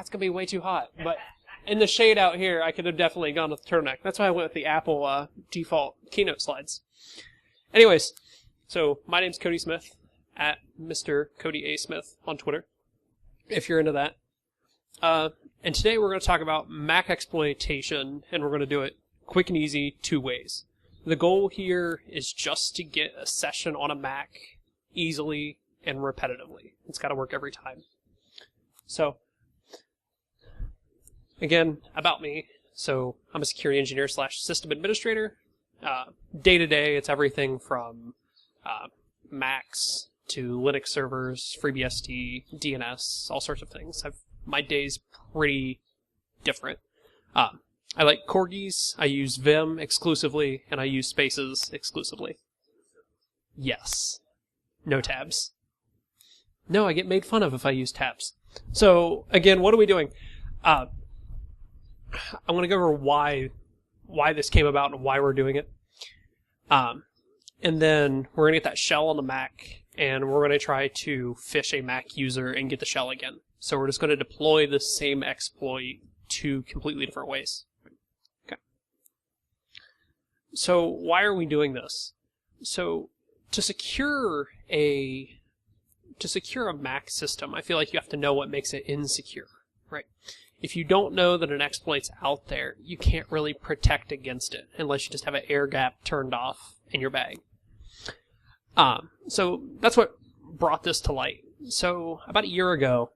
it's going to be way too hot. But in the shade out here, I could have definitely gone with the turtleneck. That's why I went with the Apple default keynote slides. Anyways, so my name's Cody Smith, at Mr. Cody A. Smith on Twitter, if you're into that. And today we're going to talk about Mac exploitation, and we're going to do it quick and easy 2 ways. The goal here is just to get a session on a Mac easily and repetitively. It's got to work every time. So, again, about me. So, I'm a security engineer / system administrator. Day to day, it's everything from Macs to Linux servers, FreeBSD, DNS, all sorts of things. My day's pretty different. I like corgis, I use Vim exclusively, and I use spaces exclusively. Yes. No tabs. No, I get made fun of if I use tabs. So, again, what are we doing? I want to go over why this came about and why we're doing it. And then we're going to get that shell on the Mac, and we're going to try to phish a Mac user and get the shell again. So we're just going to deploy the same exploit 2 completely different ways. Okay. So why are we doing this? So to secure a Mac system, I feel like you have to know what makes it insecure, right? If you don't know that an exploit's out there, you can't really protect against it unless you just have an air gap turned off in your bag. So that's what brought this to light. So about a year ago,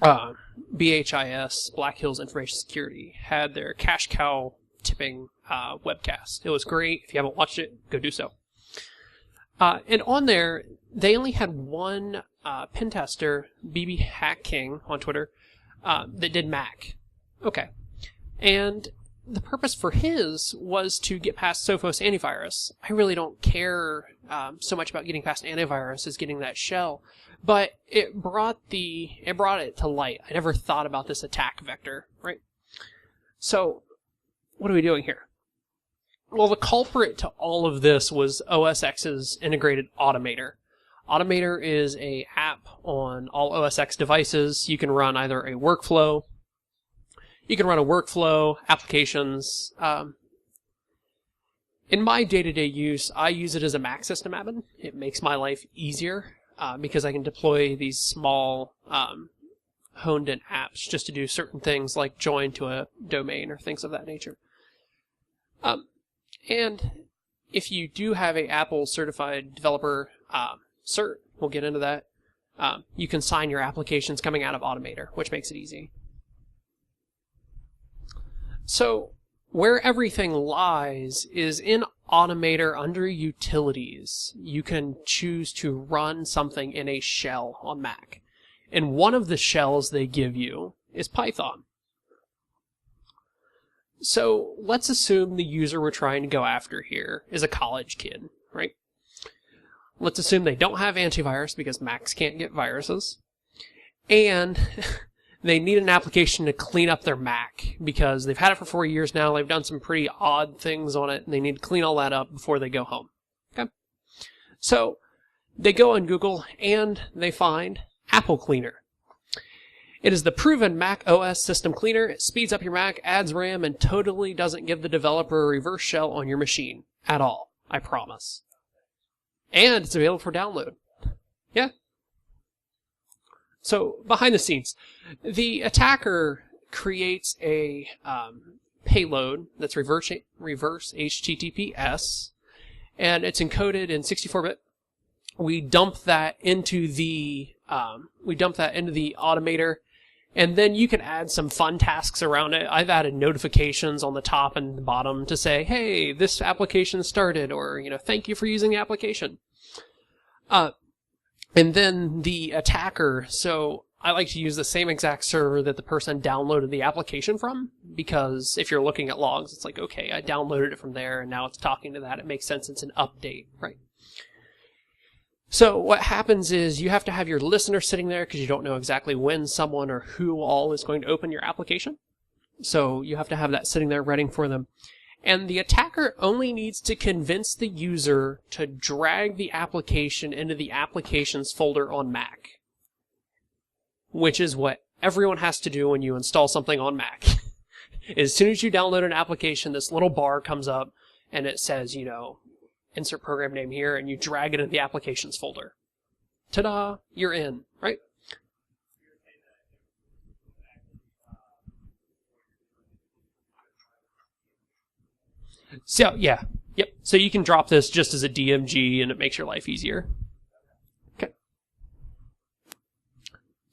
BHIS, Black Hills Information Security, had their cash cow tipping webcast. It was great. If you haven't watched it, go do so. And on there, they only had one pen tester, BB Hack King on Twitter, that did Mac. Okay. And the purpose for his was to get past Sophos antivirus. I really don't care so much about getting past antivirus as getting that shell, but it brought it to light. I never thought about this attack vector, right? So, what are we doing here? Well, the culprit to all of this was OS X's integrated Automator. Automator is an app on all OS X devices. You can run either a workflow, applications. In my day-to-day use, I use it as a Mac system admin. It makes my life easier because I can deploy these small honed-in apps just to do certain things like join to a domain or things of that nature. And if you do have a Apple certified developer cert, we'll get into that, you can sign your applications coming out of Automator, which makes it easy. So, where everything lies is in Automator under Utilities. You can choose to run something in a shell on Mac. And one of the shells they give you is Python. So, let's assume the user we're trying to go after here is a college kid, right? Let's assume they don't have antivirus because Macs can't get viruses. And they need an application to clean up their Mac because they've had it for 4 years now. They've done some pretty odd things on it, and they need to clean all that up before they go home. Okay? So they go on Google, and they find Apple Cleaner. It is the proven Mac OS system cleaner. It speeds up your Mac, adds RAM, and totally doesn't give the developer a reverse shell on your machine. At all. I promise. And it's available for download. Yeah? So, behind the scenes, the attacker creates a payload that's reverse HTTPS, and it's encoded in 64-bit. We dump that into the Automator, and then you can add some fun tasks around it. I've added notifications on the top and the bottom to say, hey, this application started, or, thank you for using the application. And then the attacker, so I like to use the same exact server that the person downloaded the application from, because if you're looking at logs, it's like, okay, I downloaded it from there, and now it's talking to that. It makes sense. It's an update, right? So what happens is you have to have your listener sitting there because you don't know exactly when someone or who all is going to open your application. So you have to have that sitting there ready for them. And the attacker only needs to convince the user to drag the application into the applications folder on Mac, which is what everyone has to do when you install something on Mac. As soon as you download an application, this little bar comes up and it says, insert program name here, and you drag it into the applications folder. Ta-da! You're in, right? So, yeah. Yep. So you can drop this just as a DMG and it makes your life easier. Okay.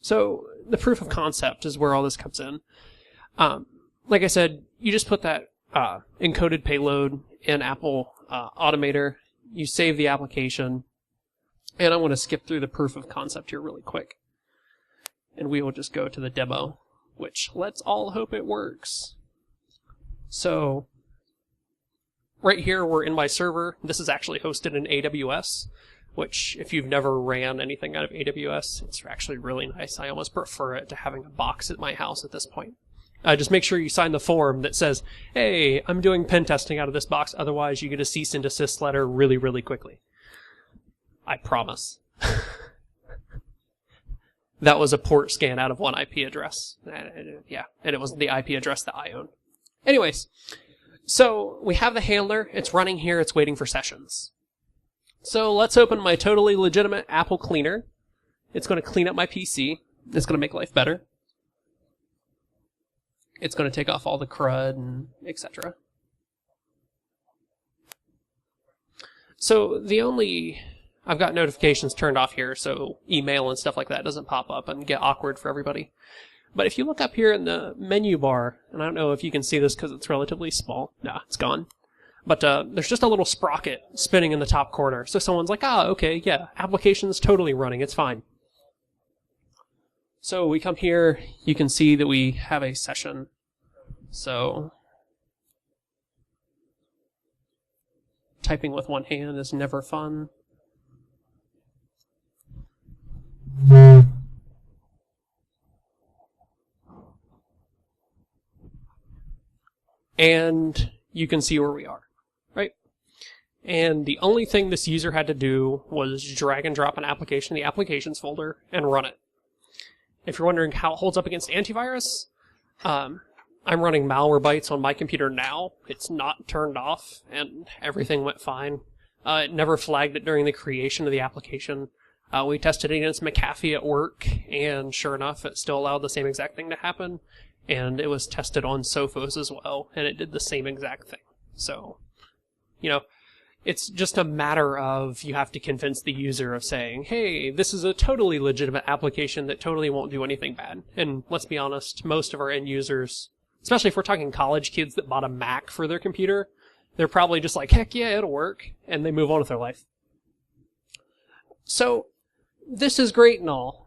So the proof of concept is where all this comes in. Like I said, you just put that encoded payload in Apple Automator. You save the application. And I want to skip through the proof of concept here really quick. And we will just go to the demo, which let's all hope it works. So right here, we're in my server. This is actually hosted in AWS, which if you've never ran anything out of AWS, it's actually really nice. I almost prefer it to having a box at my house at this point. Just make sure you sign the form that says, hey, I'm doing pen testing out of this box. Otherwise, you get a cease and desist letter really, really quickly. I promise. That was a port scan out of one IP address. Yeah, and it wasn't the IP address that I own. Anyways, so we have the handler. It's running here. It's waiting for sessions. So let's open my totally legitimate Apple cleaner. It's going to clean up my PC. It's going to make life better. It's going to take off all the crud and etc. So I've got notifications turned off here, so email and stuff like that doesn't pop up and get awkward for everybody. But if you look up here in the menu bar, and I don't know if you can see this because it's relatively small. Nah, it's gone. But there's just a little sprocket spinning in the top corner. So someone's like, okay, yeah, application's totally running. It's fine. So we come here. You can see that we have a session. So typing with one hand is never fun. And you can see where we are, right? And the only thing this user had to do was drag and drop an application in the applications folder and run it. If you're wondering how it holds up against antivirus, I'm running Malwarebytes on my computer now. It's not turned off, and everything went fine. It never flagged it during the creation of the application. We tested it against McAfee at work, and sure enough, it still allowed the same exact thing to happen. And it was tested on Sophos as well, and it did the same exact thing. So, it's just a matter of you have to convince the user of saying, hey, this is a totally legitimate application that totally won't do anything bad. And let's be honest, most of our end users, especially if we're talking college kids that bought a Mac for their computer, they're probably just like, heck yeah, it'll work, and they move on with their life. So, this is great and all,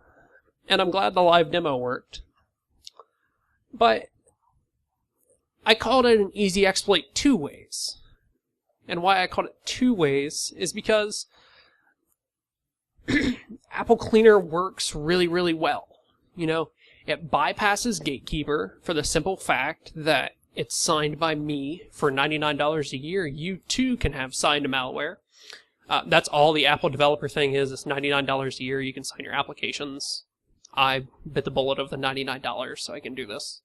and I'm glad the live demo worked. But I called it an easy exploit 2 ways. And why I called it 2 ways is because Apple Cleaner works really, really well. It bypasses Gatekeeper for the simple fact that it's signed by me for $99 a year. You too can have signed malware. That's all the Apple developer thing is. It's $99 a year. You can sign your applications. I bit the bullet of the $99 so I can do this.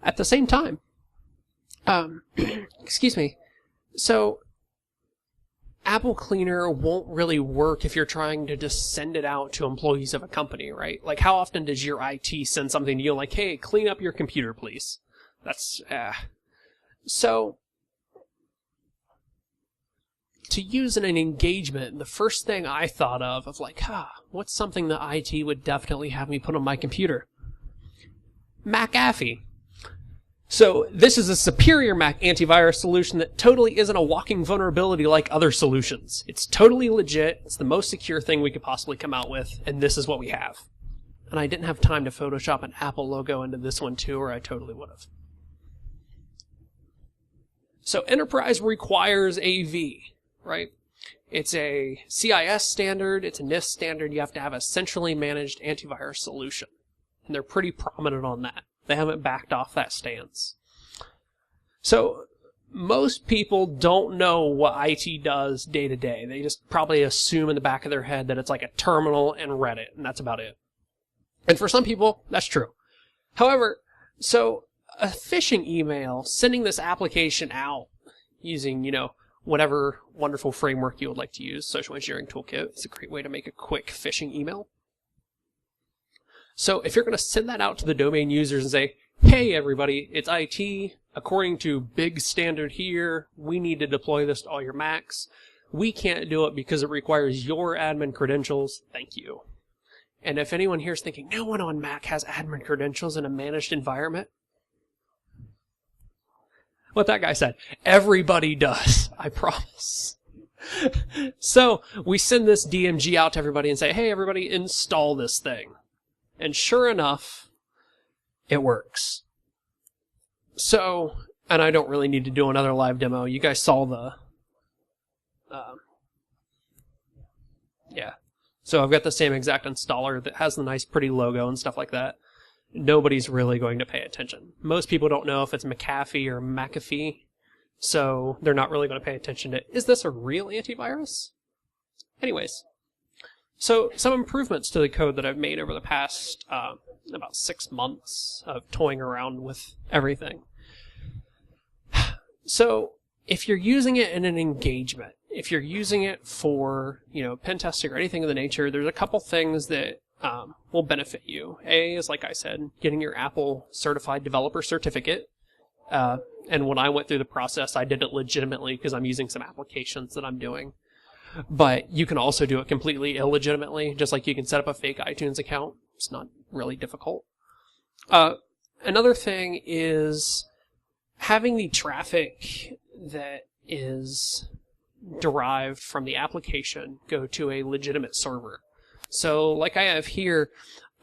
At the same time, excuse me, so Apple Cleaner won't really work if you're trying to just send it out to employees of a company, right? Like, how often does your IT send something to you like, hey, clean up your computer, please? That's, So, to use in an engagement, the first thing I thought of like, what's something that IT would definitely have me put on my computer? McAfee. So this is a superior Mac antivirus solution that totally isn't a walking vulnerability like other solutions. It's totally legit. It's the most secure thing we could possibly come out with, and this is what we have. And I didn't have time to Photoshop an Apple logo into this one too, or I totally would have. So Enterprise requires AV, right? It's a CIS standard. It's a NIST standard. You have to have a centrally managed antivirus solution. And they're pretty prominent on that. They haven't backed off that stance. So most people don't know what IT does day to day. They just probably assume in the back of their head that it's like a terminal and Reddit, and that's about it. And for some people, that's true. However, so a phishing email, sending this application out using, whatever wonderful framework you would like to use, Social Engineering Toolkit is a great way to make a quick phishing email. So if you're going to send that out to the domain users and say, hey everybody, it's IT, according to big standard here, we need to deploy this to all your Macs. We can't do it because it requires your admin credentials. Thank you. And if anyone here is thinking, no one on Mac has admin credentials in a managed environment, what that guy said, everybody does, I promise. So we send this DMG out to everybody and say, hey everybody, install this thing. And sure enough, it works. So, and I don't really need to do another live demo. You guys saw the, yeah. So I've got the same exact installer that has the nice pretty logo and stuff like that. Nobody's really going to pay attention. Most people don't know if it's McAfee or McAfee, so they're not really going to pay attention to, is this a real antivirus? Anyways. So some improvements to the code that I've made over the past about 6 months of toying around with everything. So if you're using it in an engagement, if you're using it for, pen testing or anything of the nature, there's a couple things that will benefit you. A is, like I said, getting your Apple Certified Developer Certificate. And when I went through the process, I did it legitimately because I'm using some applications that I'm doing. But you can also do it completely illegitimately, just like you can set up a fake iTunes account. It's not really difficult. Another thing is having the traffic that is derived from the application go to a legitimate server. So like I have here,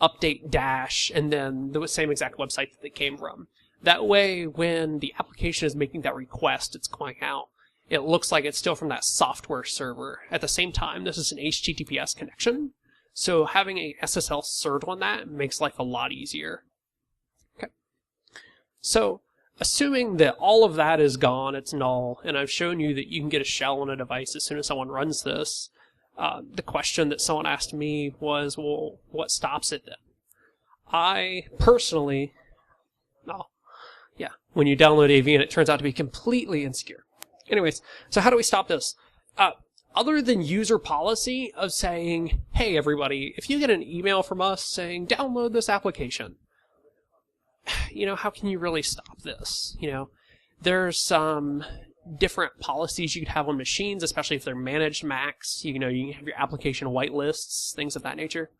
update dash, and then the same exact website that they came from. That way, when the application is making that request, it's going out. It looks like it's still from that software server. At the same time, this is an HTTPS connection, so having a SSL cert on that makes life a lot easier. Okay. So, assuming that all of that is gone, it's null, and I've shown you that you can get a shell on a device as soon as someone runs this, the question that someone asked me was, well, what stops it then? I personally, when you download AV and it turns out to be completely insecure. Anyways, so how do we stop this? Other than user policy of saying, hey everybody, if you get an email from us saying, download this application, how can you really stop this? There's some different policies you could have on machines, especially if they're managed Macs. You can have your application whitelists, things of that nature.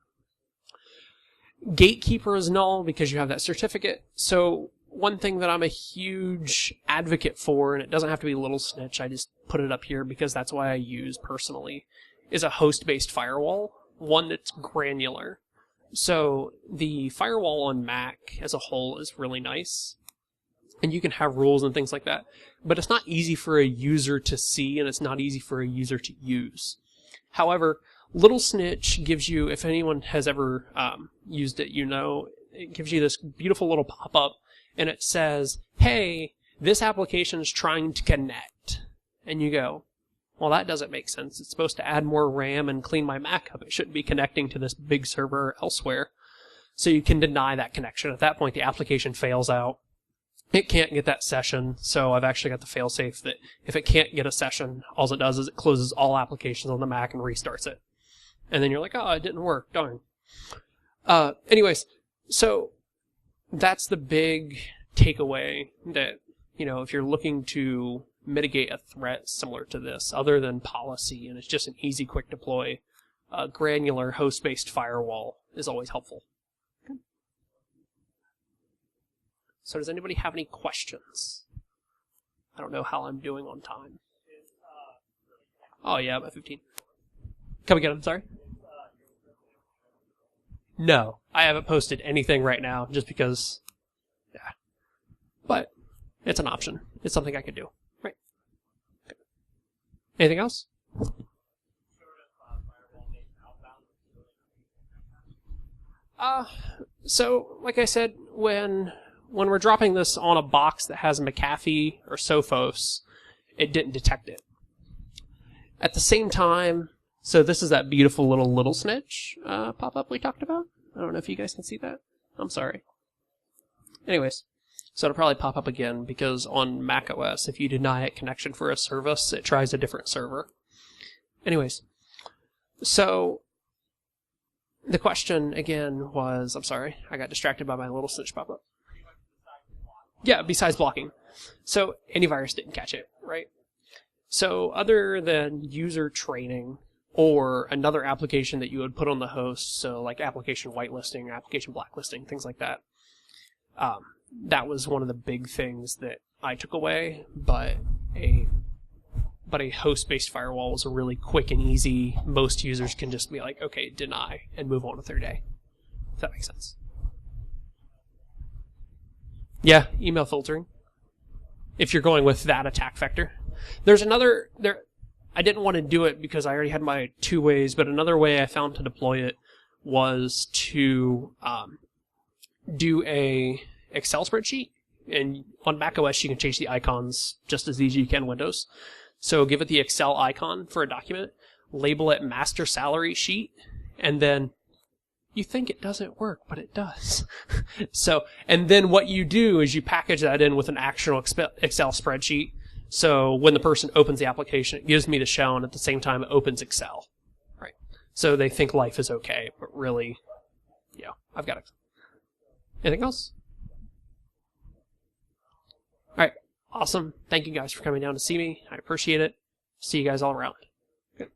Gatekeeper is null because you have that certificate. So one thing that I'm a huge advocate for, and it doesn't have to be Little Snitch, I just put it up here because that's why I use personally, is a host-based firewall, one that's granular. So the firewall on Mac as a whole is really nice, and you can have rules and things like that, but it's not easy for a user to see, and it's not easy for a user to use. However, Little Snitch gives you, if anyone has ever used it, it gives you this beautiful little pop-up, and it says, hey, this application is trying to connect. And you go, well, that doesn't make sense. It's supposed to add more RAM and clean my Mac up. It shouldn't be connecting to this big server elsewhere. So you can deny that connection. At that point, the application fails out. It can't get that session, so I've actually got the failsafe that if it can't get a session, all it does is it closes all applications on the Mac and restarts it. And then you're like, oh, it didn't work, darn. Anyways, so that's the big takeaway that, if you're looking to mitigate a threat similar to this, other than policy, and it's just an easy, quick deploy, a granular host-based firewall is always helpful. Okay. So does anybody have any questions? I don't know how I'm doing on time. Oh yeah, about 15. Come again, I'm sorry? No, I haven't posted anything right now just because, yeah. But it's an option. It's something I could do. Right. Okay. Anything else? So, like I said, when we're dropping this on a box that has McAfee or Sophos, it didn't detect it. At the same time, so this is that beautiful little Snitch pop-up we talked about. I don't know if you guys can see that. I'm sorry. Anyways, so it'll probably pop up again because on macOS, if you deny it connection for a service, it tries a different server. Anyways, so the question again was, I'm sorry, I got distracted by my little snitch pop-up. Yeah, besides blocking. So antivirus didn't catch it, right? So other than user training or another application that you would put on the host, so like application whitelisting, application blacklisting, things like that, that was one of the big things that I took away, but a host-based firewall was a really quick and easy. Most users can just be like, okay, deny, and move on with their day. If that makes sense. Yeah, email filtering. If you're going with that attack vector. There's another, I didn't want to do it because I already had my 2 ways, but another way I found to deploy it was to do a Excel spreadsheet. And on macOS, you can change the icons just as easy as you can Windows. So give it the Excel icon for a document, label it master salary sheet, and then you think it doesn't work, but it does. So, and then what you do is you package that in with an actual Excel spreadsheet. So when the person opens the application, it gives me the shell, and at the same time it opens Excel. Right. So they think life is okay, but really, yeah, I've got it. Anything else? All right. Awesome. Thank you guys for coming down to see me. I appreciate it. See you guys all around. Good.